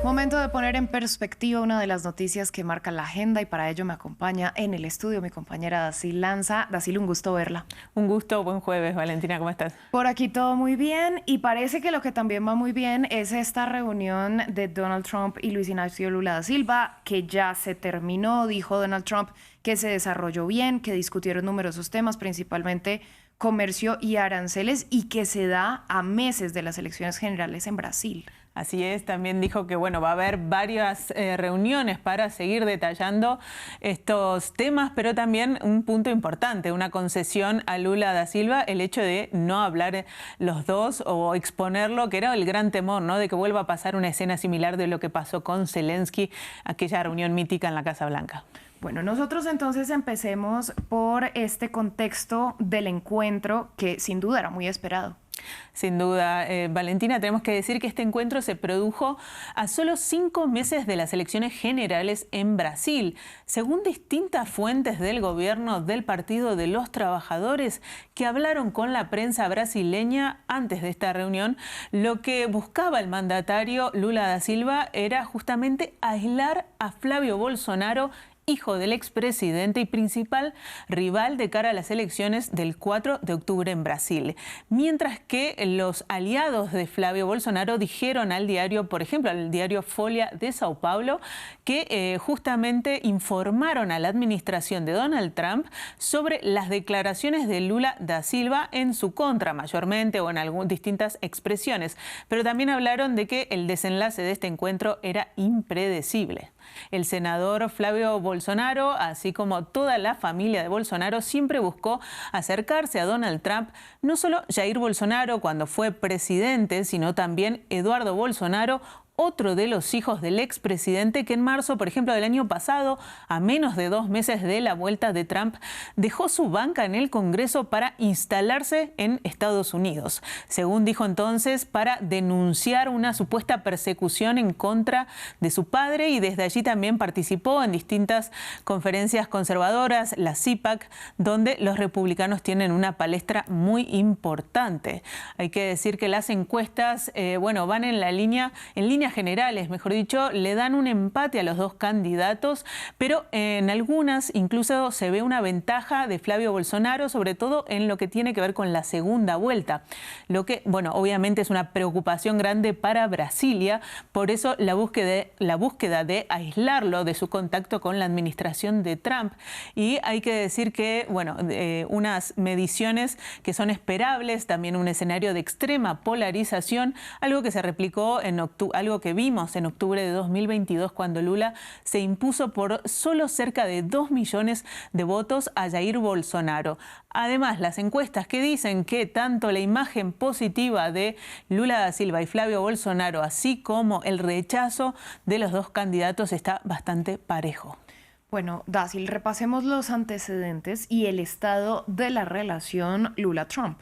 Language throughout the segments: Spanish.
Momento de poner en perspectiva una de las noticias que marca la agenda y para ello me acompaña en el estudio mi compañera Dacil Lanza. Dacil, un gusto verla. Un gusto, buen jueves. Valentina, ¿cómo estás? Por aquí todo muy bien y parece que lo que también va muy bien es esta reunión de Donald Trump y Luis Ignacio Lula da Silva, que ya se terminó. Dijo Donald Trump que se desarrolló bien, que discutieron numerosos temas, principalmente comercio y aranceles, y que se da a meses de las elecciones generales en Brasil. Así es, también dijo que va a haber varias reuniones para seguir detallando estos temas, pero también un punto importante, una concesión a Lula da Silva, el hecho de no hablar los dos o exponerlo, que era el gran temor, ¿no?, de que vuelva a pasar una escena similar de lo que pasó con Zelensky, aquella reunión mítica en la Casa Blanca. Bueno, nosotros entonces empecemos por este contexto del encuentro que sin duda era muy esperado. Sin duda, Valentina, tenemos que decir que este encuentro se produjo a solo 5 meses de las elecciones generales en Brasil. Según distintas fuentes del gobierno del Partido de los Trabajadores que hablaron con la prensa brasileña antes de esta reunión, lo que buscaba el mandatario Lula da Silva era justamente aislar a Flavio Bolsonaro, hijo del expresidente y principal rival de cara a las elecciones del 4 de octubre en Brasil. Mientras que los aliados de Flavio Bolsonaro dijeron al diario, por ejemplo, al diario Folha de Sao Paulo, que justamente informaron a la administración de Donald Trump sobre las declaraciones de Lula da Silva en su contra, mayormente, o en distintas expresiones. Pero también hablaron de que el desenlace de este encuentro era impredecible. El senador Flavio Bolsonaro, así como toda la familia de Bolsonaro, siempre buscó acercarse a Donald Trump, no solo Jair Bolsonaro cuando fue presidente, sino también Eduardo Bolsonaro, otro de los hijos del expresidente, que en marzo, por ejemplo, del año pasado, a menos de 2 meses de la vuelta de Trump, dejó su banca en el Congreso para instalarse en Estados Unidos. Según dijo entonces, para denunciar una supuesta persecución en contra de su padre, y desde allí también participó en distintas conferencias conservadoras, la CPAC, donde los republicanos tienen una palestra muy importante. Hay que decir que las encuestas, van en líneas generales, mejor dicho, le dan un empate a los dos candidatos, pero en algunas incluso se ve una ventaja de Flavio Bolsonaro, sobre todo en lo que tiene que ver con la segunda vuelta. Lo que, obviamente es una preocupación grande para Brasilia, por eso la búsqueda de aislarlo de su contacto con la administración de Trump. Y hay que decir que, unas mediciones que son esperables, también un escenario de extrema polarización, algo que se replicó en octubre, algo que vimos en octubre de 2022 cuando Lula se impuso por solo cerca de 2 millones de votos a Jair Bolsonaro. Además, las encuestas que dicen que tanto la imagen positiva de Lula da Silva y Flavio Bolsonaro, así como el rechazo de los dos candidatos, está bastante parejo. Bueno, Dacil, repasemos los antecedentes y el estado de la relación Lula-Trump.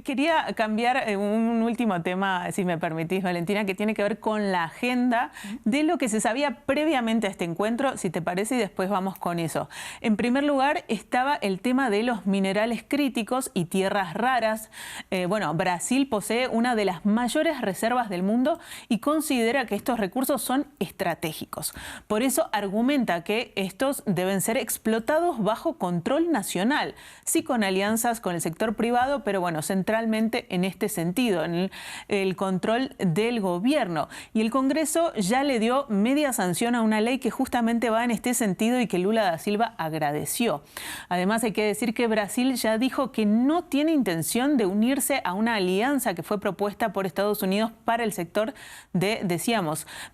Quería cambiar un último tema, si me permitís, Valentina, que tiene que ver con la agenda de lo que se sabía previamente a este encuentro, si te parece, y después vamos con eso. En primer lugar, estaba el tema de los minerales críticos y tierras raras. Brasil posee una de las mayores reservas del mundo y considera que estos recursos son estratégicos. Por eso argumenta que estos deben ser explotados bajo control nacional, sí con alianzas con el sector privado, pero centralmente en este sentido, en el control del gobierno. Y el Congreso ya le dio media sanción a una ley que justamente va en este sentido y que Lula da Silva agradeció. Además, hay que decir que Brasil ya dijo que no tiene intención de unirse a una alianza que fue propuesta por Estados Unidos para el sector de,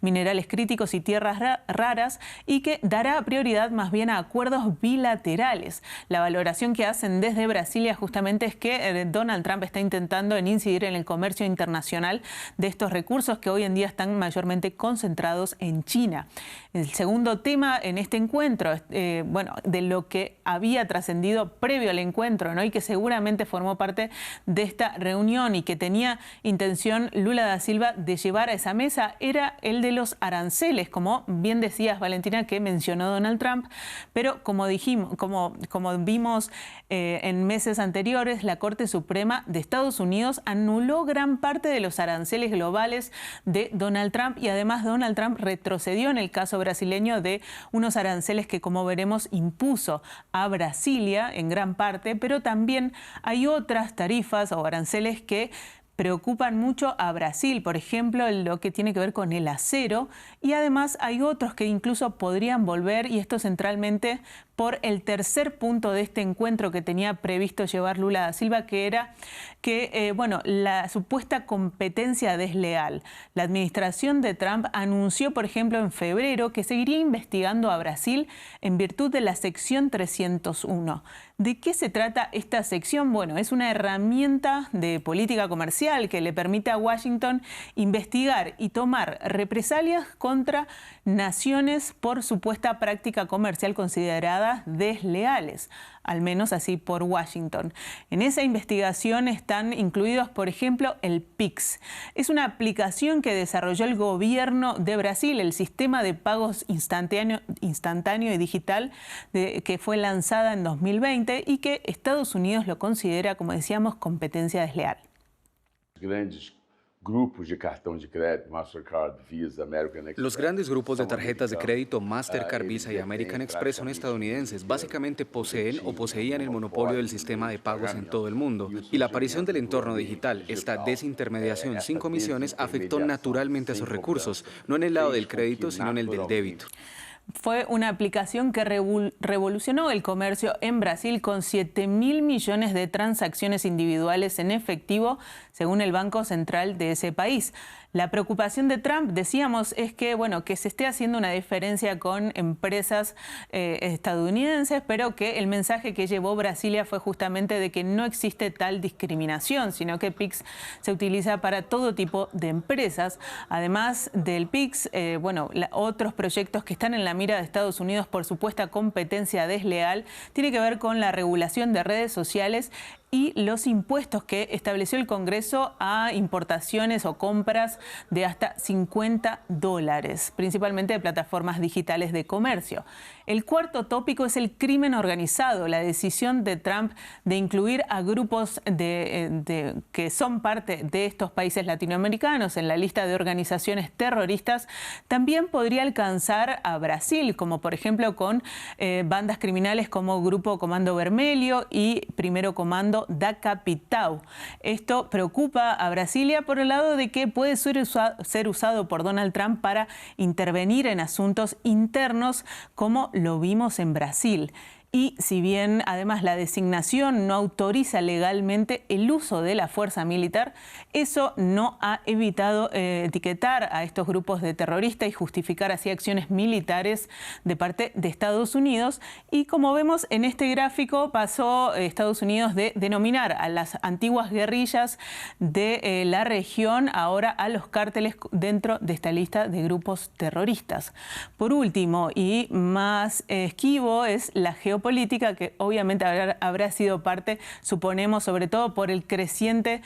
minerales críticos y tierras raras, y que dará prioridad más bien a acuerdos bilaterales. La valoración que hacen desde Brasilia justamente es que Donald Trump está intentando incidir en el comercio internacional de estos recursos que hoy en día están mayormente concentrados en China. El segundo tema en este encuentro, de lo que había trascendido previo al encuentro, ¿no?, y que seguramente formó parte de esta reunión y que tenía intención Lula da Silva de llevar a esa mesa, era el de los aranceles, como bien decías, Valentina, que mencionó Donald Trump, pero como vimos en meses anteriores, la Corte Suprema Suprema de Estados Unidos anuló gran parte de los aranceles globales de Donald Trump y además Donald Trump retrocedió en el caso brasileño de unos aranceles que, como veremos, impuso a Brasilia en gran parte, pero también hay otras tarifas o aranceles que preocupan mucho a Brasil, por ejemplo, lo que tiene que ver con el acero, y además hay otros que incluso podrían volver, y esto centralmente por el tercer punto de este encuentro que tenía previsto llevar Lula da Silva, que era que, la supuesta competencia desleal. La administración de Trump anunció, por ejemplo, en febrero que seguiría investigando a Brasil en virtud de la sección 301. ¿De qué se trata esta sección? Bueno, es una herramienta de política comercial que le permite a Washington investigar y tomar represalias contra naciones por supuesta práctica comercial considerada desleales, al menos así por Washington. En esa investigación están incluidos, por ejemplo, el Pix. Es una aplicación que desarrolló el gobierno de Brasil, el sistema de pagos instantáneo y digital que fue lanzada en 2020 y que Estados Unidos lo considera, como decíamos, competencia desleal. Los grandes grupos de tarjetas de crédito Mastercard, Visa y American Express son estadounidenses. Básicamente poseen o poseían el monopolio del sistema de pagos en todo el mundo. Y la aparición del entorno digital, esta desintermediación sin comisiones, afectó naturalmente a sus recursos, no en el lado del crédito, sino en el del débito. Fue una aplicación que revolucionó el comercio en Brasil con 7.000 millones de transacciones individuales en efectivo, según el Banco Central de ese país. La preocupación de Trump, decíamos, es que, que se esté haciendo una diferencia con empresas estadounidenses, pero que el mensaje que llevó Brasilia fue justamente de que no existe tal discriminación, sino que Pix se utiliza para todo tipo de empresas. Además del Pix, otros proyectos que están en la mira de Estados Unidos por supuesta competencia desleal tiene que ver con la regulación de redes sociales y los impuestos que estableció el Congreso a importaciones o compras de hasta $50, principalmente de plataformas digitales de comercio. El cuarto tópico es el crimen organizado, la decisión de Trump de incluir a grupos que son parte de estos países latinoamericanos en la lista de organizaciones terroristas. También podría alcanzar a Brasil, como por ejemplo con bandas criminales como Grupo Comando Vermelho y Primero Comando da Capital. Esto preocupa a Brasilia por el lado de que puede ser usado por Donald Trump para intervenir en asuntos internos, como lo vimos en Brasil. Y si bien además la designación no autoriza legalmente el uso de la fuerza militar, eso no ha evitado etiquetar a estos grupos de terroristas y justificar así acciones militares de parte de Estados Unidos. Y como vemos en este gráfico, pasó Estados Unidos de denominar a las antiguas guerrillas de la región ahora a los cárteles dentro de esta lista de grupos terroristas. Por último, y más esquivo, es la geopolítica, que obviamente habrá sido parte, suponemos, sobre todo por el creciente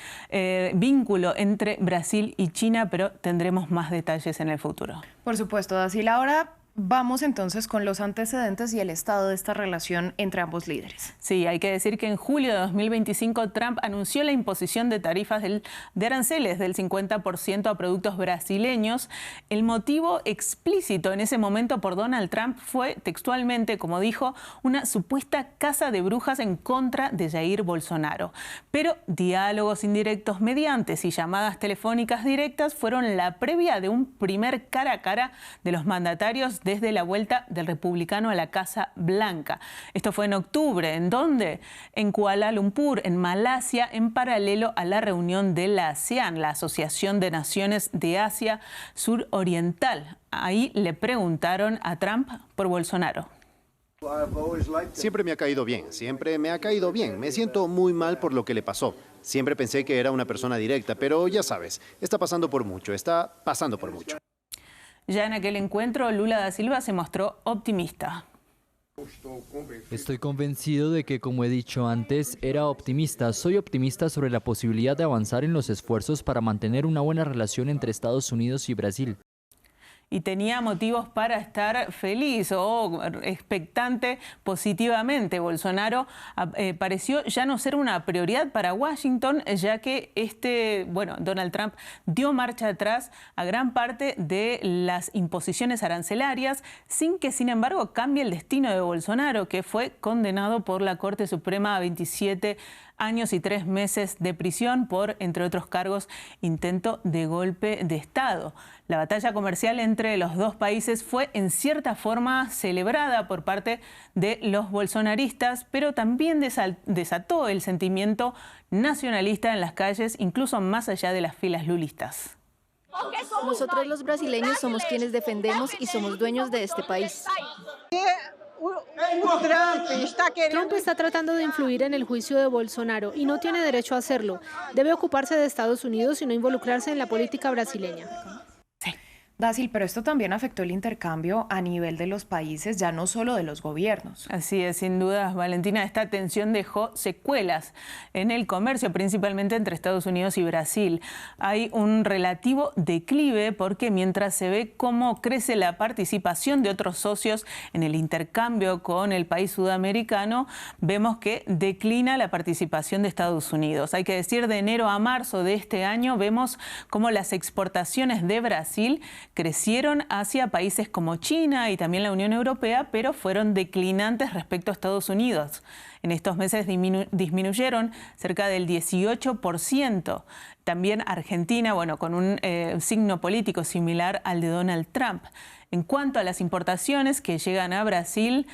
vínculo entre Brasil y China, pero tendremos más detalles en el futuro. Por supuesto, Dacil. Ahora vamos entonces con los antecedentes y el estado de esta relación entre ambos líderes. Sí, hay que decir que en julio de 2025 Trump anunció la imposición de tarifas de aranceles del 50% a productos brasileños. El motivo explícito en ese momento por Donald Trump fue textualmente, como dijo, una supuesta caza de brujas en contra de Jair Bolsonaro. Pero diálogos indirectos mediantes y llamadas telefónicas directas fueron la previa de un primer cara a cara de los mandatarios desde la vuelta del republicano a la Casa Blanca. Esto fue en octubre. ¿En dónde? En Kuala Lumpur, en Malasia, en paralelo a la reunión de la ASEAN, la Asociación de Naciones de Asia Suroriental. Ahí le preguntaron a Trump por Bolsonaro. Siempre me ha caído bien, siempre me ha caído bien. Me siento muy mal por lo que le pasó. Siempre pensé que era una persona directa, pero ya sabes, está pasando por mucho. Ya en aquel encuentro, Lula da Silva se mostró optimista. Estoy convencido de que, como he dicho antes, era optimista. Soy optimista sobre la posibilidad de avanzar en los esfuerzos para mantener una buena relación entre Estados Unidos y Brasil. y tenía motivos para estar feliz o expectante positivamente. Bolsonaro pareció ya no ser una prioridad para Washington, ya que Donald Trump dio marcha atrás a gran parte de las imposiciones arancelarias, sin que, sin embargo, cambie el destino de Bolsonaro, que fue condenado por la Corte Suprema a 27 años y 3 meses de prisión por, entre otros cargos, intento de golpe de Estado. La batalla comercial entre los dos países fue en cierta forma celebrada por parte de los bolsonaristas, pero también desató el sentimiento nacionalista en las calles, incluso más allá de las filas lulistas. Nosotros los brasileños somos quienes defendemos y somos dueños de este país. Trump está tratando de influir en el juicio de Bolsonaro y no tiene derecho a hacerlo. Debe ocuparse de Estados Unidos y no involucrarse en la política brasileña. Dacil, pero esto también afectó el intercambio a nivel de los países, ya no solo de los gobiernos. Así es, sin duda, Valentina, esta tensión dejó secuelas en el comercio, principalmente entre Estados Unidos y Brasil. Hay un relativo declive porque mientras se ve cómo crece la participación de otros socios en el intercambio con el país sudamericano, vemos que declina la participación de Estados Unidos. Hay que decir, de enero a marzo de este año vemos cómo las exportaciones de Brasil crecieron hacia países como China y también la Unión Europea, pero fueron declinantes respecto a Estados Unidos. En estos meses disminuyeron cerca del 18%. También Argentina, con un signo político similar al de Donald Trump. En cuanto a las importaciones que llegan a Brasil,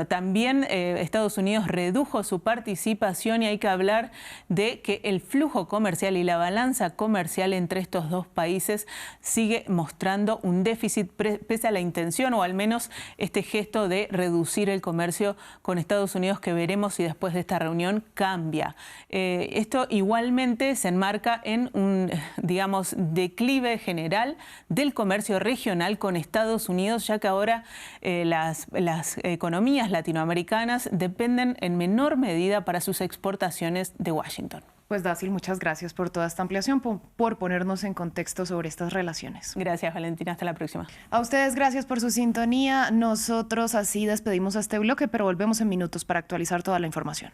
también Estados Unidos redujo su participación y hay que hablar de que el flujo comercial y la balanza comercial entre estos dos países sigue mostrando un déficit pese a la intención o al menos este gesto de reducir el comercio con Estados Unidos que veremos si después de esta reunión cambia. Esto igualmente se enmarca en un, declive general del comercio regional con Estados Unidos, ya que ahora las economías latinoamericanas dependen en menor medida para sus exportaciones de Washington. Pues Dacil, muchas gracias por toda esta ampliación, por ponernos en contexto sobre estas relaciones. Gracias, Valentina. Hasta la próxima. A ustedes, gracias por su sintonía. Nosotros así despedimos a este bloque, pero volvemos en minutos para actualizar toda la información.